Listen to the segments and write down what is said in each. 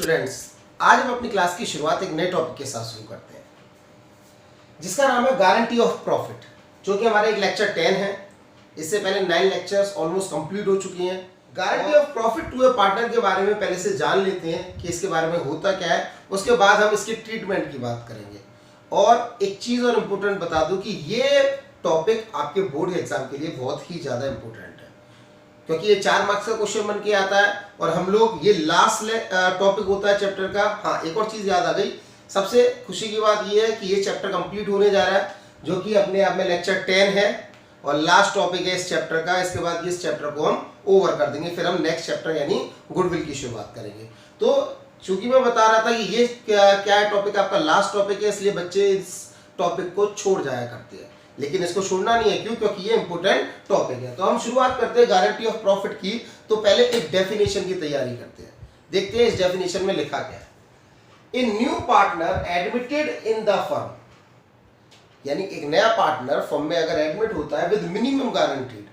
Students, आज हम अपनी क्लास की शुरुआत एक नए टॉपिक के साथ शुरू करते हैं जिसका नाम है गारंटी ऑफ प्रॉफिट, जो कि हमारा एक लेक्चर 10 है। इससे पहले 9 लेक्चर्स ऑलमोस्ट कंप्लीट हो चुकी हैं। Guarantee of profit to a partner के बारे में पहले से जान लेते हैं कि इसके बारे में होता क्या है। उसके बाद हम इसकी ट्रीटमेंट की बात करेंगे। और एक चीज़ और इम्पोर्टेंट बता दूं कि ये टॉपिक आपके बोर्ड एग्जाम के लिए बहुत ही ज़्यादा इम्पोर्टेंट है, क्योंकि ये 4 मार्क्स का क्वेश्चन बन के आता है और हम लोग ये लास्ट टॉपिक होता है चैप्टर का। हाँ, एक और चीज़ याद आ गई। सबसे खुशी की बात ये है कि ये चैप्टर कंप्लीट होने जा रहा है, जो कि अपने आप में लेक्चर 10 है और लास्ट टॉपिक है इस चैप्टर का। इसके बाद इस चैप्टर को हम ओवर कर देंगे, फिर हम नेक्स्ट चैप्टर यानी गुडविल की शुरुआत करेंगे। तो चूंकि मैं बता रहा था कि ये क्या है टॉपिक, आपका लास्ट टॉपिक है, इसलिए बच्चे इस टॉपिक को छोड़ जाया करते हैं, लेकिन इसको छोड़ना नहीं है। क्यों? क्योंकि ये इंपॉर्टेंट टॉपिक है। तो हम शुरुआत करते हैं गारंटी ऑफ प्रॉफिट की। तो पहले एक डेफिनेशन की तैयारी करते हैं, देखते हैं इस डेफिनेशन में लिखा क्या है। A new partner admitted in the firm, यानी एक नया पार्टनर फर्म में अगर एडमिट होता है विद मिनिमम गारंटीड,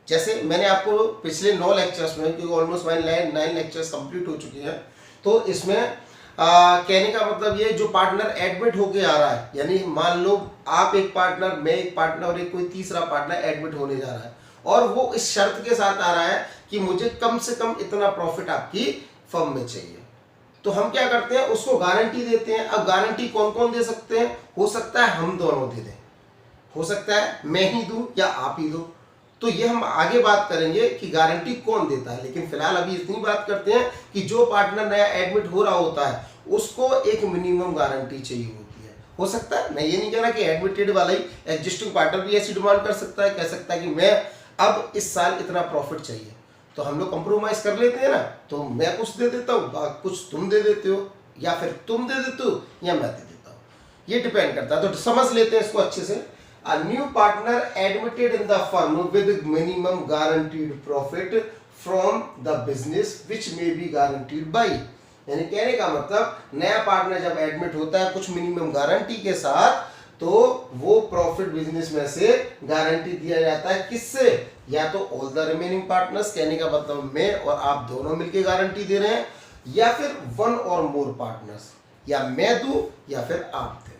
जैसे मैंने आपको पिछले 9 लेक्चर्स में, क्योंकि ऑलमोस्ट 9 लेक्चर्स कंप्लीट हो चुके हैं, तो इसमें कहने का मतलब ये, जो पार्टनर एडमिट होके आ रहा है, यानी मान लो आप एक पार्टनर, मैं एक पार्टनर और एक कोई तीसरा पार्टनर एडमिट होने जा रहा है, और वो इस शर्त के साथ आ रहा है कि मुझे कम से कम इतना प्रॉफिट आपकी फर्म में चाहिए, तो हम क्या करते हैं, उसको गारंटी देते हैं। अब गारंटी कौन कौन दे सकते हैं? हो सकता है हम दोनों दे दें, हो सकता है मैं ही दूं या आप ही दो। तो ये हम आगे बात करेंगे कि गारंटी कौन देता है, लेकिन फिलहाल अभी इतनी बात करते हैं कि जो पार्टनर नया एडमिट हो रहा होता है उसको एक मिनिमम गारंटी चाहिए होती है। हो सकता है, मैं ये नहीं कह रहा कि एडमिटेड वाला ही, एग्जिस्टिंग पार्टनर भी ऐसी डिमांड कर सकता है, कह सकता है कि मैं अब इस साल इतना प्रॉफिट चाहिए, तो हम लोग कंप्रोमाइज कर लेते हैं ना, तो मैं कुछ दे देता हूँ, कुछ तुम दे देते हो, या फिर तुम दे देते हो या मैं दे देता हूँ, ये डिपेंड करता है। तो समझ लेते हैं इसको अच्छे से। A new partner admitted in the firm with minimum guaranteed profit from the business which may be guaranteed by, यानी कहने का मतलब नया पार्टनर जब एडमिट होता है कुछ मिनिमम गारंटी के साथ, तो वो प्रॉफिट बिजनेस में से गारंटी दिया जाता है। किससे? या तो ऑल द रिमेनिंग पार्टनर्स, कहने का मतलब मैं और आप दोनों मिलकर गारंटी दे रहे हैं, या फिर वन और मोर पार्टनर्स, या मैं दूं या फिर आप दें।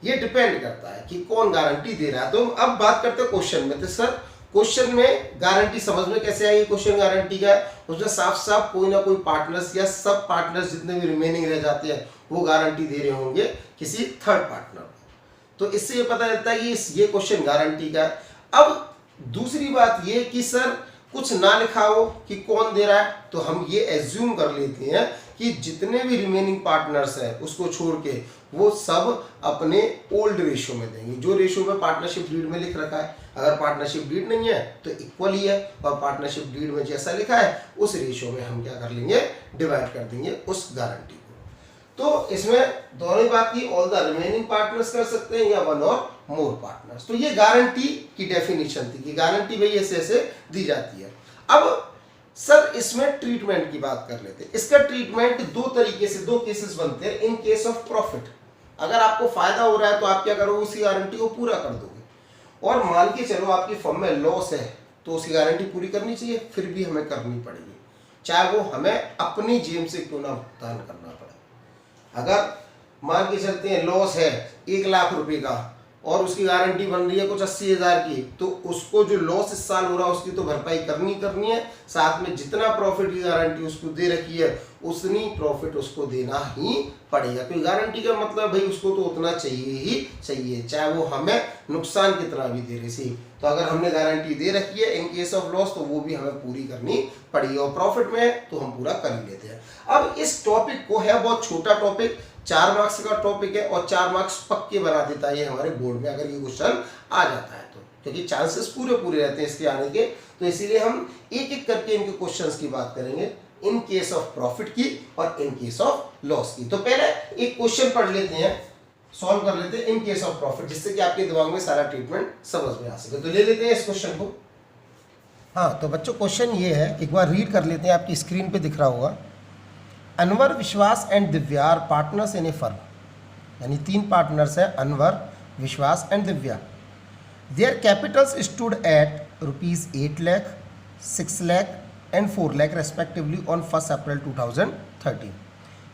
ये डिपेंड करता है कि कौन गारंटी दे रहा है। तो अब बात करते हैं क्वेश्चन में। तो सर क्वेश्चन में गारंटी समझ में कैसे आएगी? क्वेश्चन गारंटी का है, उसमें साफ साफ कोई ना कोई पार्टनर्स या सब पार्टनर्स जितने भी रिमेनिंग रह जाते हैं वो गारंटी दे रहे होंगे किसी थर्ड पार्टनर को। तो इससे ये पता चलता है कि ये क्वेश्चन गारंटी का है। अब दूसरी बात ये कि सर कुछ ना लिखा हो कि कौन दे रहा है, तो हम ये एज्यूम कर लेते हैं कि जितने भी रिमेनिंग पार्टनर्स हैं उसको छोड़ के वो सब अपने ओल्ड रेशियो में देंगे, जो रेशियो में पार्टनरशिप डीड में लिख रखा है। अगर पार्टनरशिप डीड नहीं है तो इक्वल ही है, और पार्टनरशिप डीड में जैसा लिखा है उस रेशियो में हम क्या कर लेंगे, डिवाइड कर देंगे उस गारंटी को। तो इसमें दोनों ही बात की, ऑल द रिमेनिंग पार्टनर्स कर सकते हैं या वन और मोर पार्टनर्स। तो ये गारंटी की डेफिनेशन थी कि गारंटी भाई ऐसे ऐसे दी जाती है। अब सर इसमें ट्रीटमेंट की बात कर लेते हैं। इसका ट्रीटमेंट दो तरीके से, 2 केसेस बनते हैं। इन केस ऑफ प्रॉफिट, अगर आपको फायदा हो रहा है तो आप क्या करोगे, उसी गारंटी को पूरा कर दोगे। और मान के चलो आपकी फर्म में लॉस है तो उसकी गारंटी पूरी करनी चाहिए, फिर भी हमें करनी पड़ेगी, चाहे वो हमें अपनी जेब से क्यों ना भुगतान करना पड़े। अगर मान के चलते हैं लॉस है 1 लाख रुपए का और उसकी गारंटी बन रही है कुछ 80,000 की, तो उसको जो लॉस इस साल हो रहा है उसकी तो भरपाई करनी है, साथ में जितना प्रॉफिट की गारंटी उसको दे रखी है उतनी प्रॉफिट उसको देना ही पड़ेगा। क्योंकि गारंटी का मतलब भाई उसको तो उतना चाहिए ही चाहिए, चाहे वो हमें नुकसान कितना भी दे रही सी। तो अगर हमने गारंटी दे रखी है इन केस ऑफ लॉस, तो वो भी हमें पूरी करनी पड़ेगी, और प्रॉफिट में तो हम पूरा कर ही लेते हैं। अब इस टॉपिक को है बहुत छोटा टॉपिक, 4 मार्क्स का टॉपिक है, और 4 मार्क्स पक्के बना देता है ये हमारे बोर्ड में अगर ये क्वेश्चन आ जाता है तो, क्योंकि चांसेस पूरे रहते हैं इसके आने के। तो इसीलिए हम एक एक करके इनके क्वेश्चंस की बात करेंगे, इन केस ऑफ प्रॉफिट की और इन केस ऑफ लॉस की। तो पहले एक क्वेश्चन पढ़ लेते हैं, सॉल्व कर लेते हैं इन केस ऑफ प्रॉफिट, जिससे कि आपके दिमाग में सारा ट्रीटमेंट समझ में आ सके। तो ले लेते हैं इस क्वेश्चन को। हाँ, तो बच्चों क्वेश्चन ये है, एक बार रीड कर लेते हैं, आपकी स्क्रीन पे दिख रहा होगा। Anwar, Vishwas and Divya are partners in a firm, यानी 3 पार्टनर्स हैं, Anwar, Vishwas and Divya. Their capitals stood at ₹8 lakh, 6 lakh and 4 lakh respectively on 1st April 2013.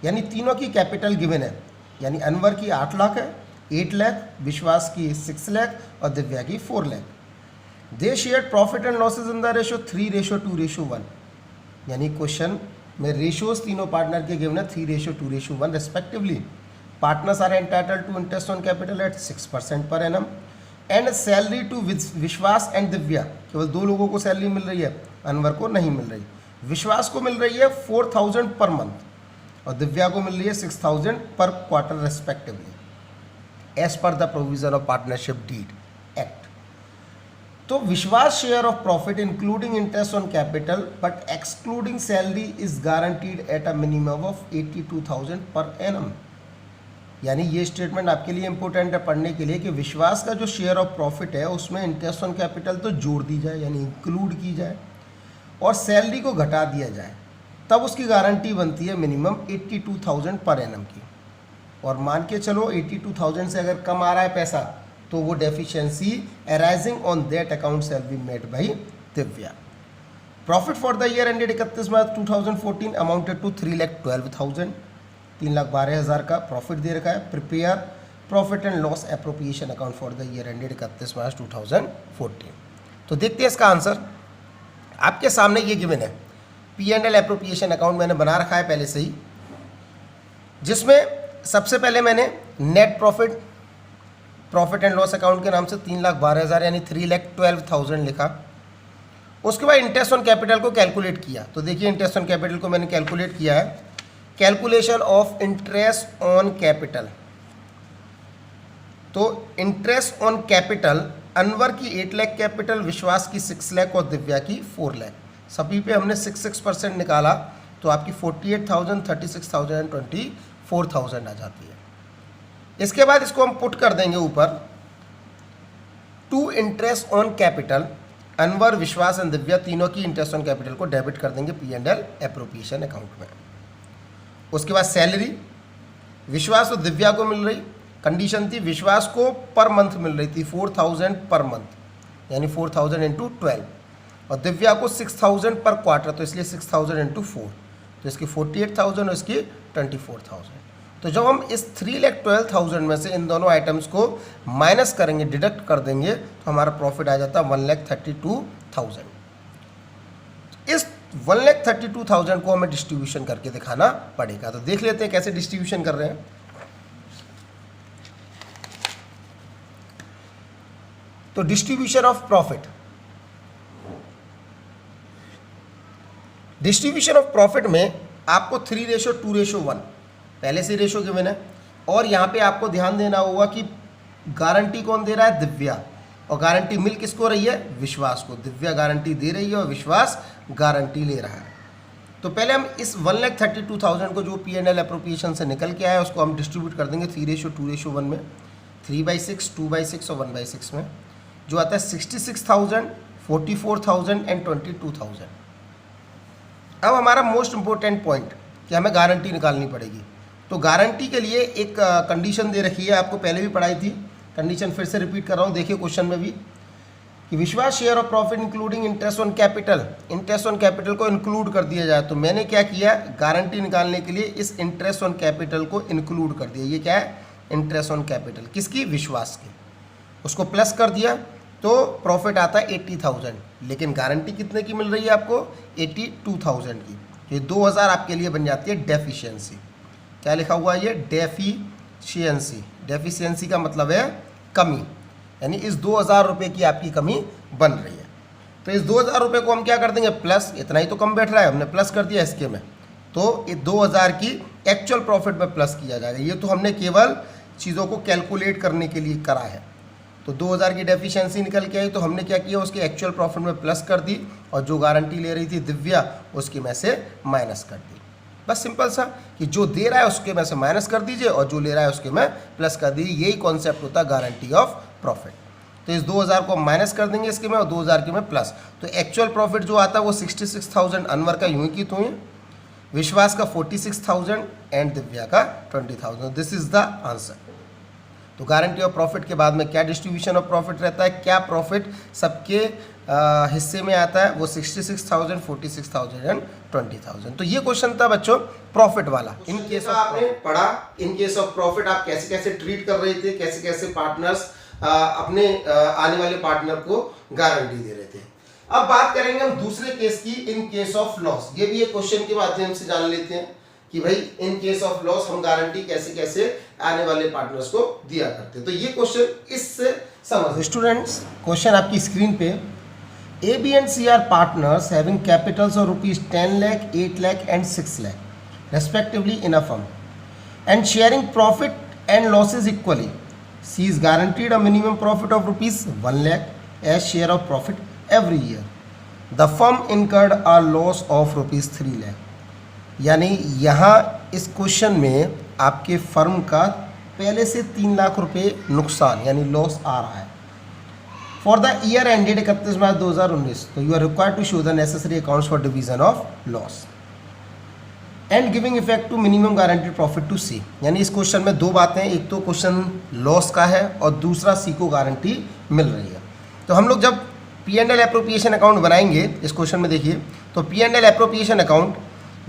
यानी तीनों की कैपिटल गिवन है, यानी अनवर की 8 लाख है, 8 लाख, विश्वास की 6 लाख और दिव्या की 4 lakh. They share profit and losses in the ratio 3:2:1, यानी क्वेश्चन में रेशियोज तीनों पार्टनर के गिवन है 3:2:1 respectively. Partners are entitled to interest on capital at 6% per annum and salary to Vishwas and Divya, केवल 2 लोगों को सैलरी मिल रही है, अनवर को नहीं मिल रही। विश्वास को मिल रही है 4,000 पर मंथ और दिव्या को मिल रही है 6,000 per quarter respectively as per the provision of partnership deed act. तो Vishwas share of profit including interest on capital but excluding salary is guaranteed at a minimum of 82,000 per annum. यानी ये statement आपके लिए important है पढ़ने के लिए कि विश्वास का जो शेयर ऑफ प्रॉफिट है उसमें इंटरेस्ट ऑन कैपिटल तो जोड़ दी जाए, यानी इंक्लूड की जाए, और सैलरी को घटा दिया जाए, तब उसकी गारंटी बनती है मिनिमम 82,000 पर एनम की। और मान के चलो 82,000 से अगर कम आ रहा है पैसा तो वो deficiency arising on that account shall be made by Divya. Profit for the year ended 31 March 2014 amounted to 3,12,000, 3,12,000 का प्रॉफिट दे रखा है। Prepare profit and loss appropriation account for the year ended 31 March 2014। तो देखते हैं इसका आंसर। आपके सामने ये गिवन है, P&L एप्रोप्रिएशन अकाउंट मैंने बना रखा है पहले से ही, जिसमें सबसे पहले मैंने net profit and loss account के नाम से 3,12,000 यानी 3,12,000 लिखा। उसके बाद इंटरेस्ट ऑन कैपिटल को कैलकुलेट किया। तो देखिए इंटरेस्ट ऑन कैपिटल को मैंने कैलकुलेट किया है, calculation of interest on capital. तो इंटरेस्ट ऑन कैपिटल, अनवर की 8 लाख कैपिटल, विश्वास की 6 लाख और दिव्या की 4 लाख। सभी पे हमने 6% निकाला तो आपकी 48,000, 36,000 एंड 24,000 आ जाती है। इसके बाद इसको हम पुट कर देंगे ऊपर, to interest on capital, Anwar, Vishwas and Divya तीनों की इंटरेस्ट ऑन कैपिटल को डेबिट कर देंगे P&L एप्रोप्रिएशन अकाउंट में। उसके बाद सैलरी विश्वास और दिव्या को मिल रही, कंडीशन थी विश्वास को पर मंथ मिल रही थी 4,000 पर मंथ, यानी 4,000 इंटू 12, और दिव्या को 6,000 पर क्वार्टर, तो इसलिए 6,000 इंटू 4, तो इसकी 48,000 और इसकी 24,000। तो जब हम इस 3,12,000 में से इन दोनों आइटम्स को माइनस करेंगे, डिडक्ट कर देंगे, तो हमारा प्रॉफिट आ जाता है 1,32,000। इस 1,32,000 को हमें डिस्ट्रीब्यूशन करके दिखाना पड़ेगा। तो देख लेते हैं कैसे डिस्ट्रीब्यूशन कर रहे हैं। तो distribution of profit, distribution of profit में आपको 3:2:1 पहले से रेशो गिवन है, और यहाँ पे आपको ध्यान देना होगा कि गारंटी कौन दे रहा है, दिव्या, और गारंटी मिल किसको रही है, विश्वास को। दिव्या गारंटी दे रही है और विश्वास गारंटी ले रहा है। तो पहले हम इस 1,32,000 को जो P&L एप्रोप्रिएशन से निकल के आया उसको हम डिस्ट्रीब्यूट कर देंगे 3:2:1 में, 3/6, 2/6 और 1/6 में, जो आता है 66,000, 44,000 एंड 22,000। अब हमारा मोस्ट इंपॉर्टेंट पॉइंट कि हमें गारंटी निकालनी पड़ेगी। तो गारंटी के लिए एक कंडीशन दे रखी है, आपको पहले भी पढ़ाई थी, कंडीशन फिर से रिपीट कर रहा हूँ, देखिए क्वेश्चन में भी, कि विश्वास share of profit including interest on capital, interest on capital को इंक्लूड कर दिया जाए। तो मैंने क्या किया, गारंटी निकालने के लिए इस इंटरेस्ट ऑन कैपिटल को इंक्लूड कर दिया। ये क्या है, इंटरेस्ट ऑन कैपिटल, किसकी, विश्वास की, उसको प्लस कर दिया तो प्रॉफिट आता है 80,000, लेकिन गारंटी कितने की मिल रही है आपको, 82,000 की। ये 2,000 आपके लिए बन जाती है डेफिशिएंसी। क्या लिखा हुआ है ये, डेफिशिएंसी। डेफिशिएंसी का मतलब है कमी, यानी इस 2,000 रुपये की आपकी कमी बन रही है। तो इस 2,000 रुपये को हम क्या कर देंगे, प्लस, इतना ही तो कम बैठ रहा है, हमने प्लस कर दिया इसके में, तो ये 2,000 की एक्चुअल प्रॉफिट में प्लस किया जाएगा। ये तो हमने केवल चीज़ों को कैलकुलेट करने के लिए करा है। तो 2,000 की डेफिशिएंसी निकल के आई, तो हमने क्या किया, उसके एक्चुअल प्रॉफिट में प्लस कर दी, और जो गारंटी ले रही थी दिव्या उसकी में से माइनस कर दी। बस सिंपल सा, कि जो दे रहा है उसके में से माइनस कर दीजिए और जो ले रहा है उसके में प्लस कर दीजिए। यही कॉन्सेप्ट होता है गारंटी ऑफ प्रॉफिट। तो इस 2,000 को माइनस कर देंगे इसके में और 2,000 के में प्लस, तो एक्चुअल प्रॉफिट जो आता है वो 66,000 अनवर का यूं की तो विश्वास का 46,000 एंड दिव्या का 20,000। This is the answer. तो गारंटी ऑफ प्रॉफिट के बाद में क्या डिस्ट्रीब्यूशन ऑफ प्रॉफिट रहता है, क्या प्रॉफिट सबके हिस्से में आता है, वो 66,000, 46,000 एंड 20,000। तो ये क्वेश्चन था बच्चों प्रॉफिट वाला। इन केस ऑफ आपने पढ़ा, इन केस ऑफ प्रॉफिट आप कैसे कैसे ट्रीट कर रहे थे, कैसे कैसे पार्टनर्स अपने आने वाले पार्टनर को गारंटी दे रहे थे। अब बात करेंगे हम दूसरे केस की, इन केस ऑफ लॉस। ये भी एक क्वेश्चन के माध्यम से जान लेते हैं कि भाई इन केस ऑफ लॉस हम गारंटी कैसे कैसे आने वाले पार्टनर्स को दिया करते हैं। तो ये क्वेश्चन इससे समझ। स्टूडेंट्स, क्वेश्चन आपकी स्क्रीन पे, A, B and C are partners having capitals of rupees 10 lakh, 8 lakh and 6 lakh respectively in a firm and sharing profit and losses equally. C is guaranteed a minimum profit of rupees 1 lakh as share of profit every year. The firm incurred a loss of rupees 3 lakh. यानी यहाँ इस question में आपके firm का पहले से 3 लाख रुपए नुकसान यानी लॉस आ रहा है for the year ended 31 March 2019। तो you are required to show the necessary accounts for division of loss and giving effect to minimum guaranteed profit to C. यानी इस क्वेश्चन में दो बातें हैं, एक तो क्वेश्चन लॉस का है और दूसरा सी को गारंटी मिल रही है। तो हम लोग जब P&L एप्रोप्रिएशन अकाउंट बनाएंगे, इस क्वेश्चन में देखिए, तो P&L एप्रोप्रिएशन अकाउंट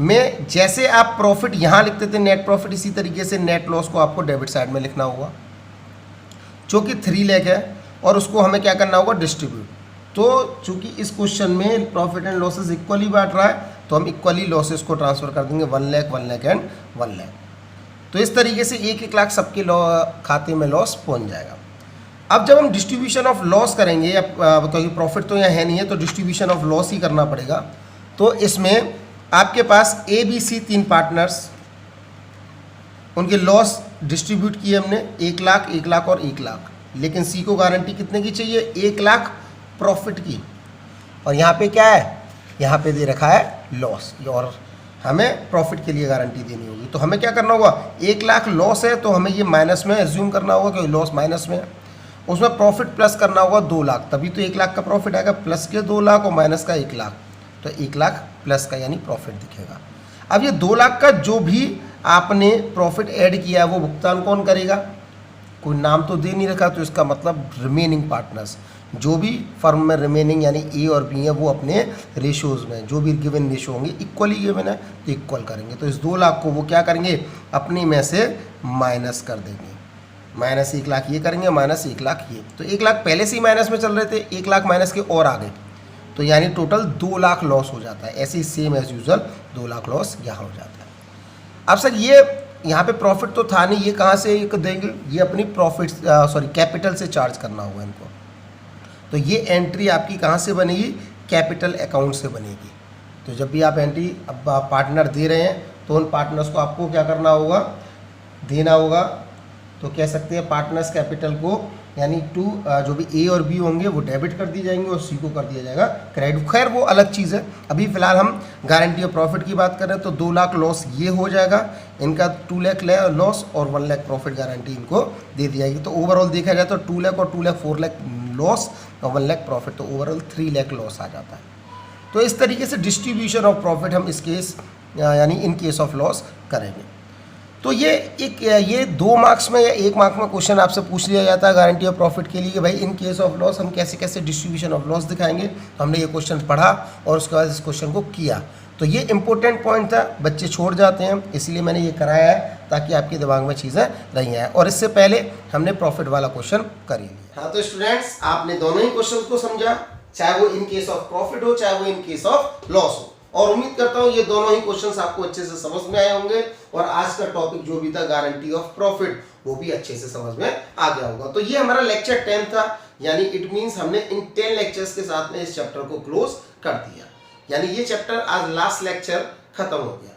में जैसे आप प्रॉफिट यहाँ लिखते थे नेट प्रॉफिट, इसी तरीके से नेट लॉस को आपको डेबिट साइड में लिखना होगा, जो कि 3 लाख है, और उसको हमें क्या करना होगा, डिस्ट्रीब्यूट। तो चूंकि इस क्वेश्चन में प्रॉफिट एंड लॉसेस इक्वली बांट रहा है, तो हम इक्वली लॉसेस को ट्रांसफर कर देंगे 1 लाख, 1 लाख एंड 1 लाख। तो इस तरीके से 1-1 लाख सबके खाते में लॉस पहुंच जाएगा। अब जब हम डिस्ट्रीब्यूशन ऑफ लॉस करेंगे, क्योंकि प्रॉफिट तो यहाँ है नहीं है, तो डिस्ट्रीब्यूशन ऑफ लॉस ही करना पड़ेगा। तो इसमें आपके पास A, B, C 3 पार्टनर्स, उनके लॉस डिस्ट्रीब्यूट किए हमने 1 लाख, 1 लाख और 1 लाख। लेकिन सी को गारंटी कितने की चाहिए, 1 लाख प्रॉफिट की, और यहाँ पे क्या है, यहाँ पे दे रखा है लॉस, और हमें प्रॉफिट के लिए गारंटी देनी होगी। तो हमें क्या करना होगा, 1 लाख लॉस है तो हमें ये माइनस में एज्यूम करना होगा, क्योंकि लॉस माइनस में है। उसमें प्रॉफिट प्लस करना होगा 2 लाख, तभी तो 1 लाख का प्रॉफिट आएगा, प्लस के 2 लाख और माइनस का 1 लाख, तो 1 लाख प्लस का यानी प्रॉफिट दिखेगा। अब ये 2 लाख का जो भी आपने प्रॉफिट ऐड किया है वो भुगतान कौन करेगा, कोई नाम तो दे नहीं रखा, तो इसका मतलब रिमेनिंग पार्टनर्स, जो भी फर्म में रिमेनिंग यानी ए और बी है, वो अपने रेशोज़ में जो भी गिवन रेशो होंगे इक्वली गिवन है तो इक्वल करेंगे। तो इस 2 लाख को वो क्या करेंगे, अपने में से माइनस कर देंगे, माइनस 1 लाख ये करेंगे, माइनस 1 लाख ये। तो 1 लाख पहले से ही माइनस में चल रहे थे, 1 लाख माइनस के और आ गए, तो यानी टोटल 2 लाख लॉस हो जाता है। ऐसे ही same as usual 2 lakh loss यहाँ हो जाता है। अब सर ये यहाँ पे प्रॉफिट तो था नहीं, ये कहाँ से देंगे, ये अपनी प्रॉफिट कैपिटल से चार्ज करना होगा इनको। तो ये एंट्री आपकी कहाँ से बनेगी, कैपिटल अकाउंट से बनेगी। तो जब भी आप एंट्री अब पार्टनर दे रहे हैं तो उन पार्टनर्स को आपको क्या करना होगा, देना होगा। तो कह सकते हैं पार्टनर्स कैपिटल को यानी जो भी ए और बी होंगे वो डेबिट कर दिए जाएंगे और सी को कर दिया जाएगा क्रेडिट। खैर वो अलग चीज़ है, अभी फिलहाल हम गारंटी ऑफ प्रॉफिट की बात कर रहे हैं। तो 2 लाख लॉस ये हो जाएगा, इनका 2 लाख लॉस और 1 लाख प्रॉफिट गारंटी इनको दे दी जाएगी। तो ओवरऑल देखा जाए तो 2 लाख और 2 लाख 4 लाख लॉस और 1 लाख प्रॉफिट, तो ओवरऑल 3 लाख लॉस आ जाता है। तो इस तरीके से डिस्ट्रीब्यूशन ऑफ प्रॉफिट हम इस केस यानी इन केस ऑफ लॉस करेंगे। तो ये 2 मार्क्स में या 1 मार्क में क्वेश्चन आपसे पूछ लिया जाता है गारंटी ऑफ प्रॉफिट के लिए कि भाई इन केस ऑफ लॉस हम कैसे कैसे डिस्ट्रीब्यूशन ऑफ लॉस दिखाएंगे। तो हमने ये क्वेश्चन पढ़ा और उसके बाद इस क्वेश्चन को किया। तो ये इंपॉर्टेंट पॉइंट था, बच्चे छोड़ जाते हैं, इसलिए मैंने ये कराया है ताकि आपके दिमाग में चीज़ें रही हैं। और इससे पहले हमने प्रॉफिट वाला क्वेश्चन कर ही लिया। हाँ तो स्टूडेंट्स, आपने दोनों ही क्वेश्चन को समझा, चाहे वो इन केस ऑफ प्रॉफिट हो चाहे वो इन केस ऑफ लॉस हो। और उम्मीद करता हूं ये दोनों ही क्वेश्चंस आपको अच्छे से समझ में आए होंगे और आज का टॉपिक जो भी था गारंटी ऑफ प्रॉफिट वो भी अच्छे से समझ में आ गया होगा। तो ये हमारा लेक्चर 10 था, यानी इट मींस हमने इन 10 लेक्चर्स के साथ में इस चैप्टर को क्लोज कर दिया। यानी ये चैप्टर आज लास्ट लेक्चर खत्म हो गया।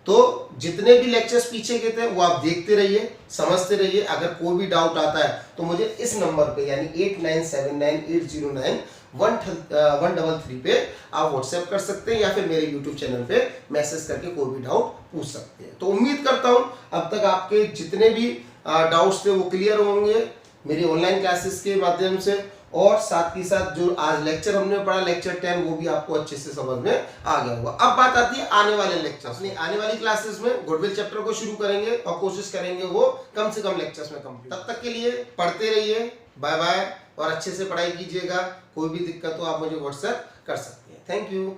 तो जितने भी लेक्चर्स पीछे के थे वो आप देखते रहिए, समझते रहिए। अगर कोई भी डाउट आता है तो मुझे इस नंबर पे यानी 8979809133 पे आप व्हाट्सएप कर सकते हैं या फिर मेरे यूट्यूब चैनल पे मैसेज करके कोई भी डाउट पूछ सकते हैं। तो उम्मीद करता हूं अब तक आपके जितने भी डाउट्स थे वो क्लियर होंगे मेरी ऑनलाइन क्लासेस के माध्यम से, और साथ ही साथ जो आज लेक्चर हमने पढ़ा लेक्चर 10 वो भी आपको अच्छे से समझ में आ गया होगा। अब बात आती है आने वाले लेक्चर्स में। आने वाली क्लासेस में गुडविल चैप्टर को शुरू करेंगे और कोशिश करेंगे वो कम से कम लेक्चर्स में कंप्लीट। तब तक के लिए पढ़ते रहिए, बाय बाय, और अच्छे से पढ़ाई कीजिएगा। कोई भी दिक्कत हो आप मुझे व्हाट्सएप कर सकते हैं। Thank you.